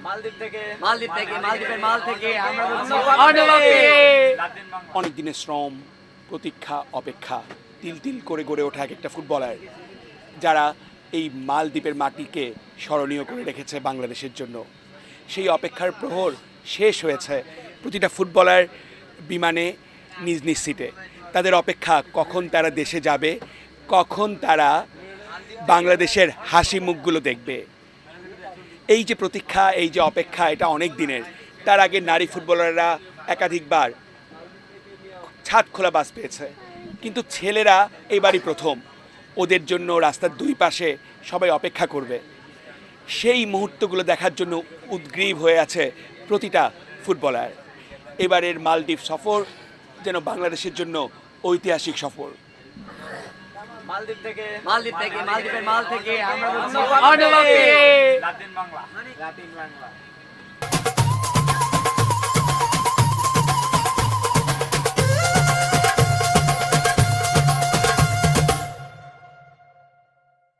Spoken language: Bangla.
মালদ্বীপের মাল থেকে আমরা বলছি অনেক দিনের শ্রম, প্রতীক্ষা, অপেক্ষা, তিল তিল করে গড়ে ওঠা এক একটা ফুটবলার যারা এই মালদ্বীপের মাটিকে স্মরণীয় করে রেখেছে বাংলাদেশের জন্য। সেই অপেক্ষার প্রহর শেষ হয়েছে। প্রতিটা ফুটবলার বিমানে নিজ নিজ সিটে। তাদের অপেক্ষা কখন তারা দেশে যাবে, কখন তারা বাংলাদেশের হাসি মুখগুলো দেখবে। এই যে প্রতীক্ষা, এই যে অপেক্ষা, এটা অনেক দিনের। তার আগে নারী ফুটবলাররা একাধিকবার ছাদ খোলা বাস পেয়েছে, কিন্তু ছেলেরা এবারই প্রথম। ওদের জন্য রাস্তার দুই পাশে সবাই অপেক্ষা করবে। সেই মুহূর্তগুলো দেখার জন্য উদগ্রীব হয়ে আছে প্রতিটা ফুটবলার। এবারের মালদ্বীপ সফর যেন বাংলাদেশের জন্য ঐতিহাসিক সফর। মালদ্বীপের মাল থেকে আমরা বলছি লাতিন বাংলা